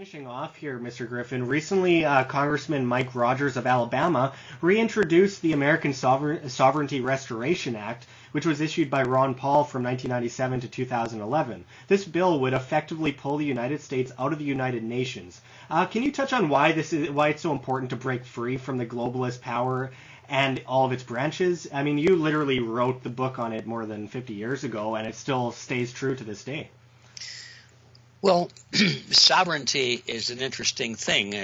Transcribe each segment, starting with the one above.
finishing off here, Mr. Griffin, recently Congressman Mike Rogers of Alabama reintroduced the American Sovereignty Restoration Act, which was issued by Ron Paul from 1997 to 2011. This bill would effectively pull the United States out of the United Nations. Can you touch on why it's so important to break free from the globalist power and all of its branches? I mean, you literally wrote the book on it more than 50 years ago, and it still stays true to this day. Well, sovereignty is an interesting thing.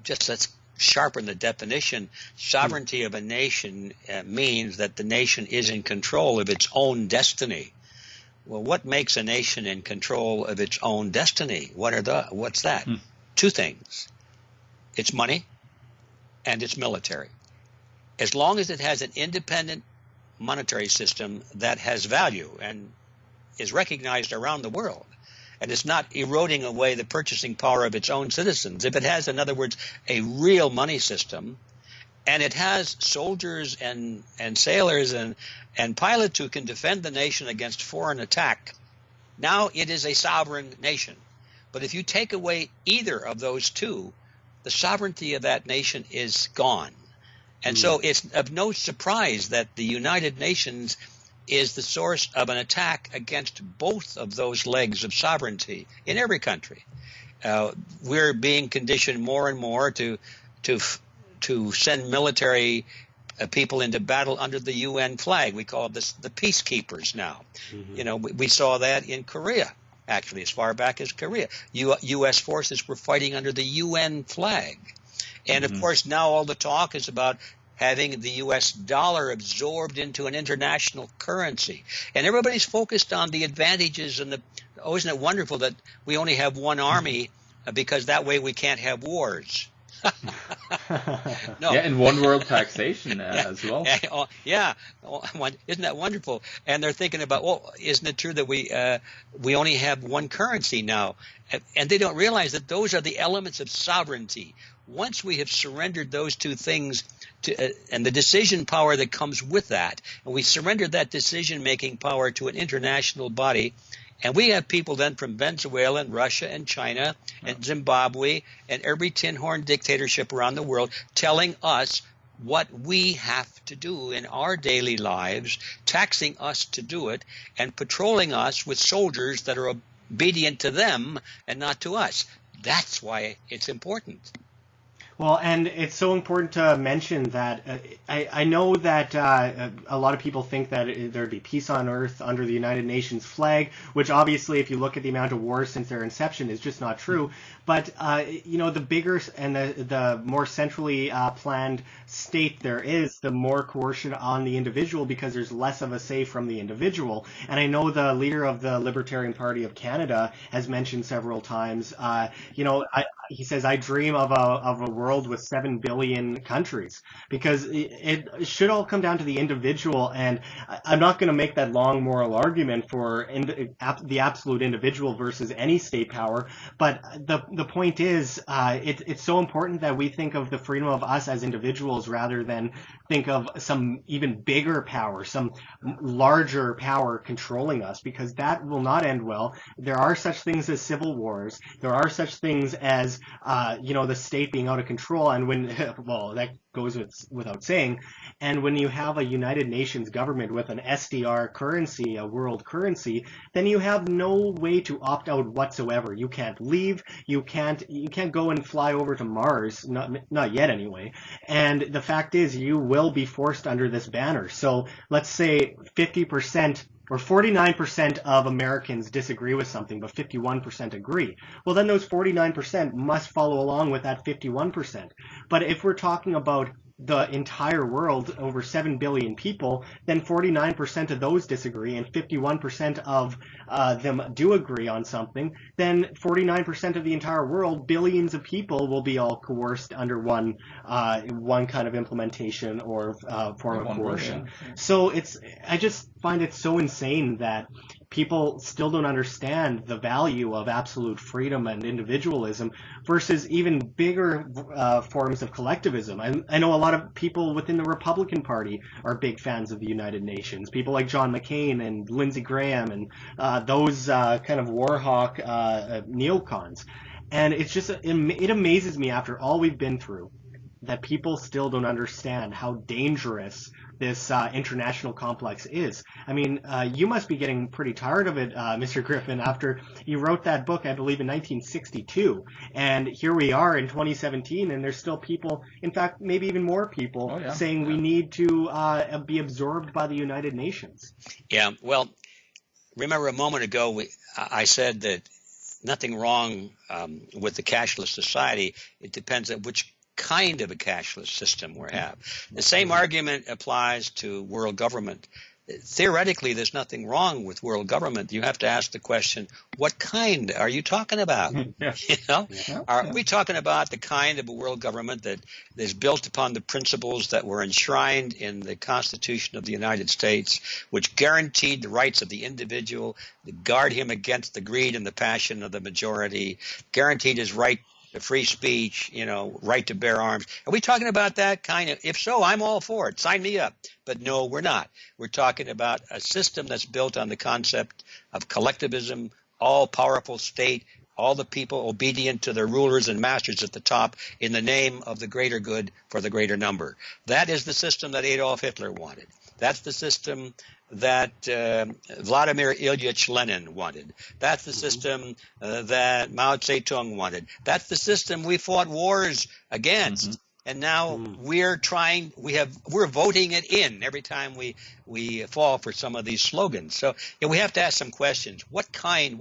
Just let's sharpen the definition. Sovereignty of a nation means that the nation is in control of its own destiny. Well, what makes a nation in control of its own destiny? What's that? Two things. It's money and it's military. As long as it has an independent monetary system that has value and is recognized around the world, and it's not eroding away the purchasing power of its own citizens. If it has, in other words, a real money system, and it has soldiers and sailors and pilots who can defend the nation against foreign attack, now it is a sovereign nation. But if you take away either of those two, the sovereignty of that nation is gone. And so it's of no surprise that the United Nations is the source of an attack against both of those legs of sovereignty in every country. We're being conditioned more and more to send military people into battle under the UN flag. We call this the peacekeepers now. You know, we saw that in Korea, actually, as far back as Korea. U.S. forces were fighting under the UN flag. And, of course, now all the talk is about having the U.S. dollar absorbed into an international currency. And everybody's focused on the advantages and isn't it wonderful that we only have one army because that way we can't have wars. No. Yeah, and one world taxation as well. Yeah, isn't that wonderful? And they're thinking about, well, isn't it true that we only have one currency now? And they don't realize that those are the elements of sovereignty. Once we have surrendered those two things and the decision power that comes with that, and we surrender that decision-making power to an international body, and we have people then from Venezuela and Russia and China and Zimbabwe and every tin-horn dictatorship around the world telling us what we have to do in our daily lives, taxing us to do it, and patrolling us with soldiers that are obedient to them and not to us. That's why it's important. Well, and it's so important to mention that I know that a lot of people think that there'd be peace on earth under the United Nations flag, which obviously, if you look at the amount of wars since their inception, is just not true. But, you know, the bigger and the more centrally planned state there is, the more coercion on the individual because there's less of a say from the individual. And I know the leader of the Libertarian Party of Canada has mentioned several times, you know, he says, I dream of a world with 7 billion countries, because it should all come down to the individual. And I'm not going to make that long moral argument for the absolute individual versus any state power. But the point is, it's so important that we think of the freedom of us as individuals rather than think of some even bigger power, some larger power controlling us, because that will not end well. There are such things as civil wars. There are such things as you know, the state being out of control, and when, well, that goes without saying. And when you have a United Nations government with an SDR currency, a world currency, then you have no way to opt out whatsoever. You can't leave. You can't go and fly over to Mars. Not yet, anyway. And the fact is, you will be forced under this banner. So let's say 50%. Or 49% of Americans disagree with something, but 51% agree. Well, then those 49% must follow along with that 51%. But if we're talking about the entire world, over 7 billion people, then 49% of those disagree and 51% of them do agree on something, then 49% of the entire world, billions of people, will be all coerced under one kind of implementation or form of coercion. So I just find it so insane that people still don't understand the value of absolute freedom and individualism versus even bigger forms of collectivism. I know a lot of people within the Republican Party are big fans of the United Nations. People like John McCain and Lindsey Graham and those kind of war hawk neocons. And it's just, it amazes me after all we've been through that people still don't understand how dangerous this international complex is. I mean, you must be getting pretty tired of it, Mr. Griffin, after you wrote that book, I believe, in 1962. And here we are in 2017, and there's still people, in fact, maybe even more people, saying we need to be absorbed by the United Nations. Yeah, well, remember a moment ago I said that nothing wrong with the cashless society. It depends on which kind of a cashless system we have. The same argument applies to world government. Theoretically, there's nothing wrong with world government. You have to ask the question, what kind are you talking about? You know, are we talking about the kind of a world government that is built upon the principles that were enshrined in the Constitution of the United States, which guaranteed the rights of the individual, to guard him against the greed and the passion of the majority, guaranteed his right to free speech, you know, right to bear arms? Are we talking about that kind of? If so, I'm all for it. Sign me up. But no, we're not. We're talking about a system that's built on the concept of collectivism, all-powerful state, all the people obedient to their rulers and masters at the top in the name of the greater good for the greater number. That is the system that Adolf Hitler wanted. That's the system that Vladimir Ilyich Lenin wanted. That's the system that Mao Zedong wanted. That's the system we fought wars against. And now we're voting it in every time we fall for some of these slogans. So we have to ask some questions. What kind?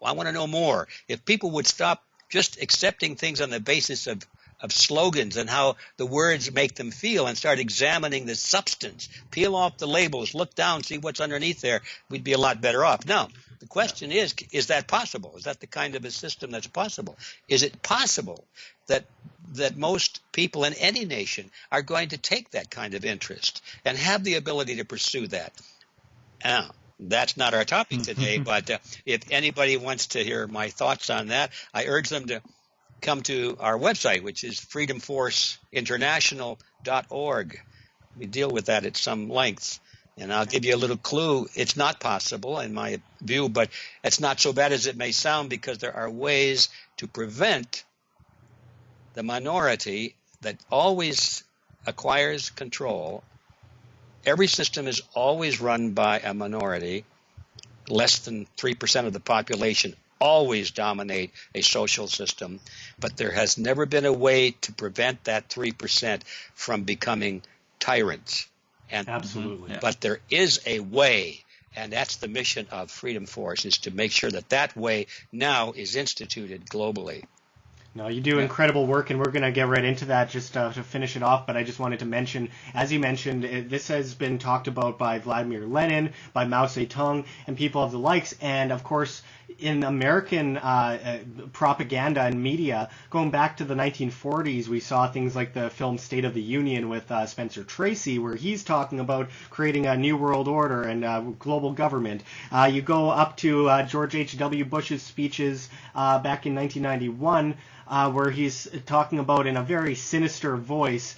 I want to know more. If people would stop just accepting things on the basis of slogans and how the words make them feel and start examining the substance, peel off the labels, look down, see what's underneath there, we'd be a lot better off. Now, the question is that possible? Is that the kind of a system that's possible? Is it possible that most people in any nation are going to take that kind of interest and have the ability to pursue that? Now, that's not our topic today, but if anybody wants to hear my thoughts on that, I urge them to come to our website, which is freedomforceinternational.org. We deal with that at some length. And I'll give you a little clue. It's not possible, in my view, but it's not so bad as it may sound, because there are ways to prevent the minority that always acquires control. Every system is always run by a minority. Less than 3% of the population always dominate a social system, but there has never been a way to prevent that 3% from becoming tyrants. And, absolutely. But there is a way, and that's the mission of Freedom Force, is to make sure that way now is instituted globally. No, you do incredible work, and we're going to get right into that just to finish it off. But I just wanted to mention, as you mentioned, this has been talked about by Vladimir Lenin, by Mao Zedong, and people of the likes. And, of course, in American propaganda and media, going back to the 1940s, we saw things like the film State of the Union with Spencer Tracy, where he's talking about creating a new world order and global government. You go up to George H.W. Bush's speeches back in 1991, where he's talking about, in a very sinister voice,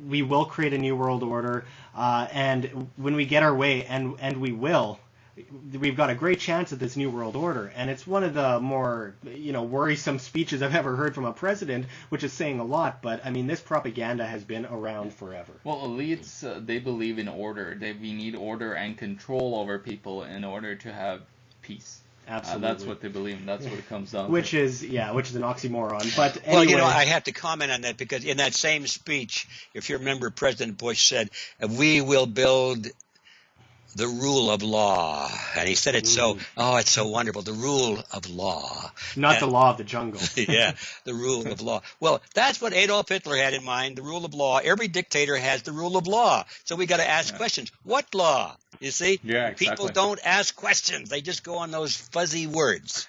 we will create a new world order, and when we get our way, and we will, we've got a great chance at this new world order. And it's one of the more, worrisome speeches I've ever heard from a president, which is saying a lot. But I mean, this propaganda has been around forever. Well, elites, they believe in order. We need order and control over people in order to have peace. Absolutely. That's what they believe, and that's what it comes down which to. is an oxymoron. But anyway. Well, I have to comment on that, because in that same speech, if you remember, President Bush said, we will build the rule of law. And he said it it's so wonderful, the rule of law. Not the law of the jungle. Yeah, the rule of law. Well, that's what Adolf Hitler had in mind, the rule of law. Every dictator has the rule of law. So we got to ask questions. What law? You see? Yeah, exactly. People don't ask questions. They just go on those fuzzy words.